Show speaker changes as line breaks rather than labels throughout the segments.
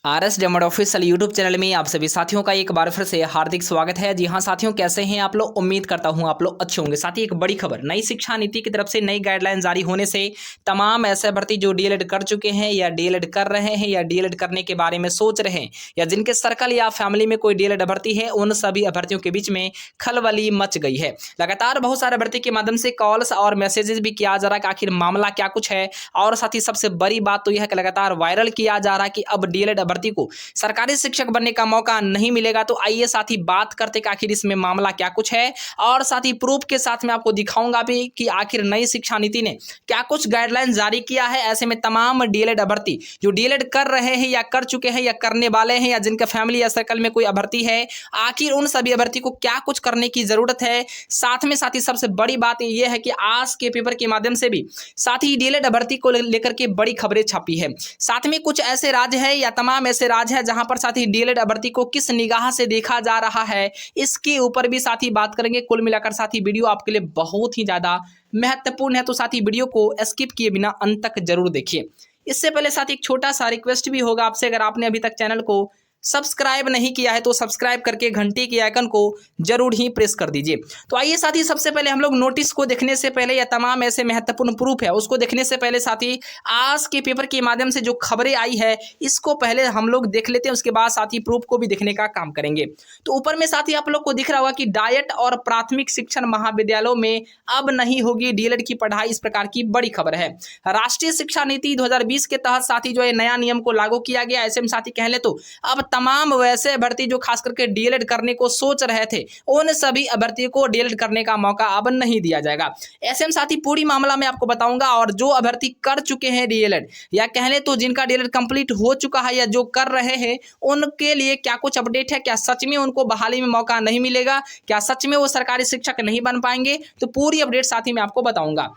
RS डेमोड official YouTube channel में आप सभी साथियों का एक बार फिर से हार्दिक स्वागत है। जी हाँ साथियों, कैसे हैं आप लोग? उम्मीद करता हूं आप लोग अच्छे होंगे। साथ ही एक बड़ी खबर, नई शिक्षा नीति की तरफ से नई गाइडलाइन जारी होने से तमाम ऐसे भर्ती जो डीएलएड कर चुके हैं या डीएलएड कर रहे हैं या डीएलएड करने के बारे में सोच रहे हैं या जिनके सर्कल या फैमिली में कोई डीएलएड अभ्यर्थी है, उन सभी अभ्यर्थियों के बीच में खलबली मच गई है। लगातार बहुत सारे अभ्यर्थी के माध्यम से कॉल्स और मैसेजेस भी किया जा रहा है कि आखिर मामला क्या कुछ है। और साथ ही सबसे बड़ी बात तो यह है कि लगातार वायरल किया जा रहा है कि अब डीएलएड अभ्यर्थी को सरकारी शिक्षक बनने का मौका नहीं मिलेगा। तो आइए साथ ही बात करते कि आखिर इसमें मामला क्या कुछ है, और साथ ही प्रूफ के साथ मैं आपको दिखाऊंगा भी कि आखिर नई शिक्षा नीति ने क्या कुछ गाइडलाइन जारी किया है। ऐसे में तमाम डीएलएड अभ्यर्थी जो डीएलएड कर रहे हैं या कर चुके हैं या करने वाले हैं या जिनका फैमिली या सर्कल में कोई अभ्यर्थी है, आखिर उन सभी अभ्यर्थी को क्या कुछ करने की जरूरत है। साथ में साथ ही सबसे बड़ी बात यह है कि आज के पेपर के माध्यम से भी साथ ही डीएलएड अभ्यर्थी को लेकर के बड़ी खबरें छपी है। साथ में कुछ ऐसे राज्य है या तमाम ऐसे राज्य है जहां पर साथ ही डीएलएड अभ्यर्थी को किस निगाह से देखा जा रहा है, इसके ऊपर भी साथ ही बात करेंगे। कुल मिलाकर साथ ही वीडियो आपके लिए बहुत ही ज्यादा महत्वपूर्ण है, तो साथ ही वीडियो को स्किप किए बिना अंत तक जरूर देखिए। इससे पहले साथ ही एक छोटा सा रिक्वेस्ट भी होगा आपसे, अगर आपने अभी तक चैनल को सब्सक्राइब नहीं किया है तो सब्सक्राइब करके घंटी के आइकन को जरूर ही प्रेस कर दीजिए। तो आइए साथी, सबसे पहले हम लोग नोटिस को देखने से पहले या तमाम ऐसे महत्वपूर्ण प्रूफ है उसको देखने से पहले साथी आज के पेपर के माध्यम से जो खबरें आई है इसको पहले हम लोग देख लेते हैं, उसके बाद साथी प्रूफ को भी देखने का काम करेंगे। तो ऊपर में साथी आप लोग को दिख रहा होगा कि डाइट और प्राथमिक शिक्षण महाविद्यालयों में अब नहीं होगी डीएलएड की पढ़ाई, इस प्रकार की बड़ी खबर है। राष्ट्रीय शिक्षा नीति 2020 के तहत साथी जो है नया नियम को लागू किया गया। ऐसे में साथी कह ले तो अब तमाम वैसे अभ्यर्थी जो खास करके डीएलएड करने को सोच रहे थे, उन सभी अभ्यर्थियों को डीएलएड करने का मौका अब नहीं दिया जाएगा। ऐसे में साथी पूरी मामला में आपको बताऊंगा, और जो अभ्यर्थी कर चुके हैं डीएलएड या कह ले तो जिनका डीएलएड कंप्लीट हो चुका है या जो कर रहे हैं, उनके लिए क्या कुछ अपडेट है। क्या सच में उनको बहाली में मौका नहीं मिलेगा? क्या सच में वो सरकारी शिक्षक नहीं बन पाएंगे? तो पूरी अपडेट साथी मैं आपको बताऊंगा।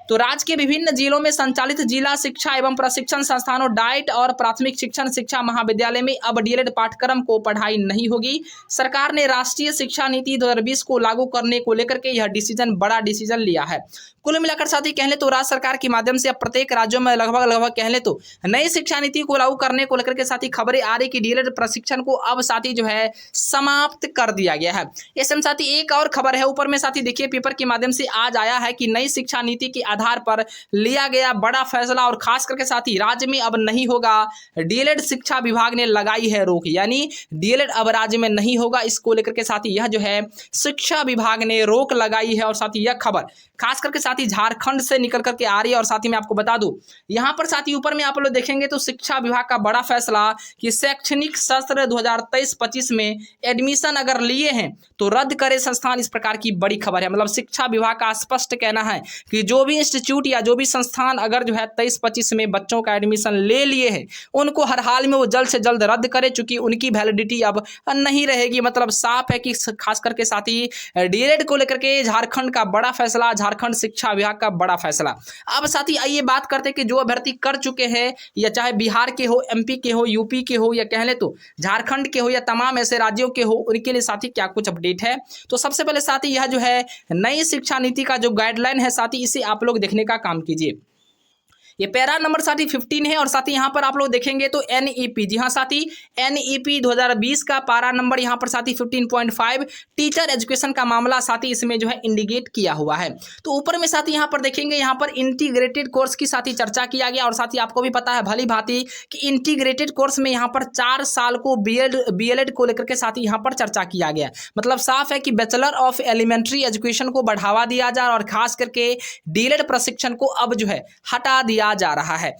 तो राज्य के विभिन्न जिलों में संचालित जिला शिक्षा एवं प्रशिक्षण संस्थानों डाइट और प्राथमिक शिक्षण शिक्षा महाविद्यालय में अब डीएलएड पाठ्यक्रम को पढ़ाई नहीं होगी। सरकार ने राष्ट्रीय शिक्षा नीति 2020 को लागू करने को लेकर के यह डिसीजन, बड़ा डिसीजन लिया है। कुल मिलाकर साथी कह ले तो राज्य सरकार के माध्यम से अब प्रत्येक राज्यों में लगभग कह ले तो नई शिक्षा नीति को लागू करने को लेकर के साथी खबरें आ रही कि डीएलएड प्रशिक्षण को अब साथी जो है समाप्त कर दिया गया है। इसमें साथी एक और खबर है ऊपर में साथी देखिए, पेपर के माध्यम से आज आया है कि नई शिक्षा नीति के आधार पर लिया गया बड़ा फैसला, और खास करके साथी राज्य में अब नहीं होगा डीएलएड। शिक्षा विभाग ने लगाई है रोक, यानी डीएलएड अब राज्य में नहीं होगा। इसको लेकर के साथी यह जो है शिक्षा विभाग ने रोक लगाई है। और साथी यह खबर खास करके साथी झारखंड से निकल करके आ रही है। और साथी मैं आपको बता दूं, यहां पर साथी ऊपर में आप लोग देखेंगे तो शिक्षा विभाग का बड़ा फैसला कि शैक्षणिक सत्र 2023-25 में एडमिशन अगर लिए हैं तो रद्द करे संस्थान, इस प्रकार की बड़ी खबर है। मतलब शिक्षा विभाग का स्पष्ट कहना है कि जो भी इंस्टीट्यूट या जो भी संस्थान अगर जो है 23-25 में बच्चों का एडमिशन ले लिए हैं, उनको हर हाल में वो जल्द से जल्द रद्द करे, चूंकि उनकी वैलिडिटी अब नहीं रहेगी। मतलब साफ है कि खास करके साथी डीएलएड को लेकर के झारखंड का बड़ा फैसला, झारखंड शिक्षा विभाग का बड़ा फैसला। अब साथी आइए बात करते हैं कि जो अभ्यर्थी कर चुके हैं, या चाहे बिहार के हो, एमपी के हो, यूपी के हो, या कह ले तो झारखंड के हो, या तमाम ऐसे राज्यों के हो, उनके लिए साथी क्या कुछ अपडेट है। तो सबसे पहले साथी यह जो है नई शिक्षा नीति का जो गाइडलाइन है साथी, इसे आप लोग देखने का काम कीजिए। ये पैरा नंबर साथी 15 है। और साथी यहाँ पर आप लोग देखेंगे तो एनईपी, जी हाँ साथी एनईपी 2020 का पारा नंबर यहाँ पर साथी 15.5 टीचर एजुकेशन का मामला साथी इसमें जो है इंडिकेट किया हुआ है। तो ऊपर में साथी यहाँ पर देखेंगे, यहाँ पर इंटीग्रेटेड कोर्स की साथी चर्चा किया गया। और साथी आपको भी पता है भली भांति कि इंटीग्रेटेड कोर्स में यहाँ पर 4 साल को बीएलएड को लेकर के साथी यहाँ पर चर्चा किया गया। मतलब साफ है कि बैचलर ऑफ एलिमेंट्री एजुकेशन को बढ़ावा दिया जाए, और खास करके डीएलएड प्रशिक्षण को अब जो है हटा दिया जा रहा है।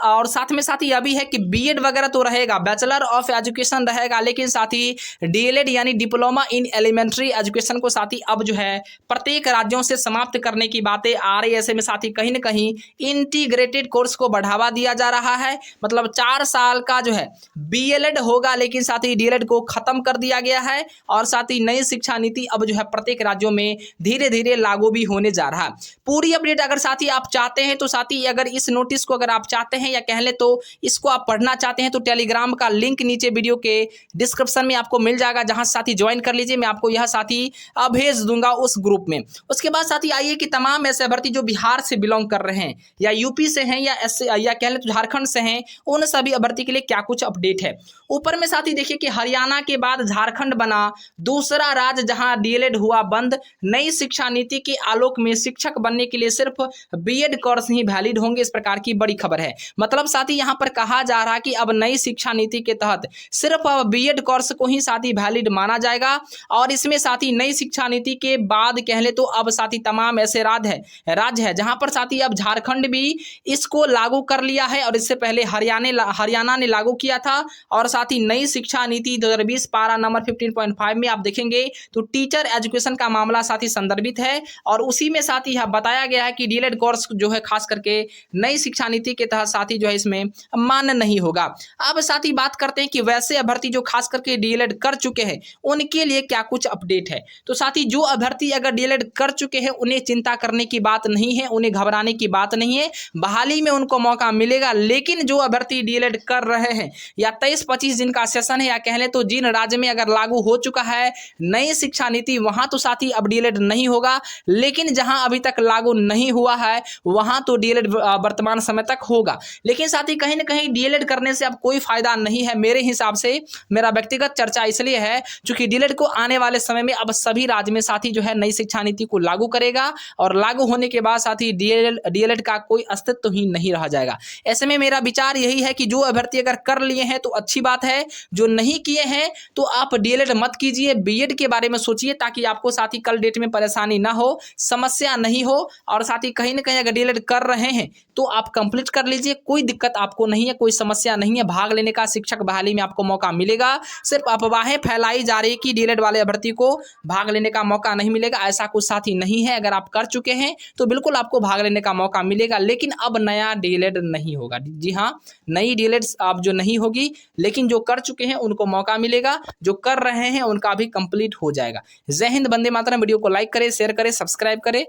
और साथ में साथ यह भी है कि बीएड वगैरह तो रहेगा, बैचलर ऑफ एजुकेशन रहेगा, लेकिन साथ ही डीएलएड यानी डिप्लोमा इन एलिमेंट्री एजुकेशन को साथ ही अब जो है प्रत्येक राज्यों से समाप्त करने की बातें आ रही है। ऐसे में साथ ही कहीं ना कहीं इंटीग्रेटेड कोर्स को बढ़ावा दिया जा रहा है। मतलब 4 साल का जो है बीएलएड होगा, लेकिन साथ ही डीएलएड को खत्म कर दिया गया है। और साथ ही नई शिक्षा नीति अब जो है प्रत्येक राज्यों में धीरे धीरे लागू भी होने जा रहा है। पूरी अपडेट अगर साथी आप चाहते हैं तो साथी अगर इस नोटिस को अगर आप चाहते हैं या कह लें तो इसको आप पढ़ना चाहते हैं तो टेलीग्राम का लिंक नीचे वीडियो के डिस्क्रिप्शन में आपको मिल जाएगा, जहां साथी ज्वाइन कर लीजिए। मैं आपको यह साथी भेज दूंगा उस ग्रुप में। उसके बाद साथी आइए कि तमाम ऐसे अभ्यर्थी जो बिहार से बिलोंग कर रहे हैं या यूपी से हैं या कह लें तो झारखंड से हैं, उन सभी अभ्यर्थी के लिए क्या कुछ अपडेट है। ऊपर में साथी देखिए कि हरियाणा के बाद झारखंड बना दूसरा राज्य जहां डीएलएड हुआ बंद। नई शिक्षा नीति के आलोक में शिक्षक बनने के लिए सिर्फ बीएड कोर्स ही वैलिड होंगे, इस प्रकार की बड़ी खबर है। मतलब साथी यहां पर कहा जा रहा है कि अब नई शिक्षा नीति के तहत सिर्फ बीएड कोर्स को ही साथी वैलिड माना जाएगा। और इसमें साथी नई शिक्षा नीति के बाद कह ले तो अब साथी तमाम ऐसे राज्य है जहां पर साथी अब झारखंड भी इसको लागू कर लिया है, और इससे पहले हरियाणा ने लागू किया था। और साथ ही नई शिक्षा नीति 2020 पारा नंबर 15.5 में आप देखेंगे तो टीचर एजुकेशन का मामला साथ ही संदर्भित है, और उसी में साथ ही बताया गया है कि डीएलएड कोर्स जो है खास करके नई शिक्षा नीति के तहत साथ ही जो है इसमें मान्य नहीं होगा। अब साथ ही बात करते हैं कि वैसे अभ्यर्थी जो खास करके डीएलएड कर चुके हैं उनके लिए क्या कुछ अपडेट है। तो साथ ही जो अभ्यर्थी अगर डीएलएड कर चुके हैं उन्हें चिंता करने की बात नहीं है, उन्हें घबराने की बात नहीं है, बहाली में उनको मौका मिलेगा। लेकिन जो अभ्यर्थी डीएलएड कर रहे हैं या 23-25 दिन का सेशन है, या कह लें तो जिन राज्य में अगर लागू हो चुका है नई शिक्षा नीति वहां तो साथ ही अब डीएलएड नहीं होगा, लेकिन जहां अभी तक लागू नहीं हुआ है वहां तो डीएलएड वर्तमान समय तक होगा। लेकिन साथ ही कहीं ना कहीं डीएलएड करने से अब कोई फायदा नहीं है मेरे हिसाब से। मेरा व्यक्तिगत चर्चा इसलिए है क्योंकि डीएलएड को आने वाले समय में अब सभी राज्य में साथ ही जो है नई शिक्षा नीति को लागू करेगा, और लागू होने के बाद साथ ही डीएलएड का कोई अस्तित्व ही नहीं रह जाएगा। ऐसे में मेरा विचार यही है कि जो अभ्यर्थी अगर कर लिए हैं तो अच्छी बात है, जो नहीं किए हैं तो आप डीएलएड मत कीजिए, बीएड के बारे में सोचिए, ताकि आपको साथ ही कल डेट में परेशानी ना हो, समस्या नहीं हो। और साथ ही कहीं ना कहीं अगर डीएलएड कर रहे हैं तो आप कंप्लीट कर लीजिए, कोई दिक्कत आपको नहीं है, कोई समस्या नहीं है। भाग लेने का शिक्षक बहाली में आपको मौका मिलेगा। सिर्फ अफवाहें फैलाई जा रही कि डीएलएड वाले अभ्यर्थी को भाग लेने का मौका नहीं मिलेगा, ऐसा कुछ साथी नहीं है। अगर आप कर चुके हैं तो बिल्कुल आपको भाग लेने का मौका मिलेगा, लेकिन अब नया डीएलएड नहीं होगा। जी हाँ, नई डीएलएड अब जो नहीं होगी, लेकिन जो कर चुके हैं उनको मौका मिलेगा, जो कर रहे हैं उनका भी कंप्लीट हो जाएगा। जय हिंद, वंदे मातरम। वीडियो को लाइक करें, शेयर करें, सब्सक्राइब करें।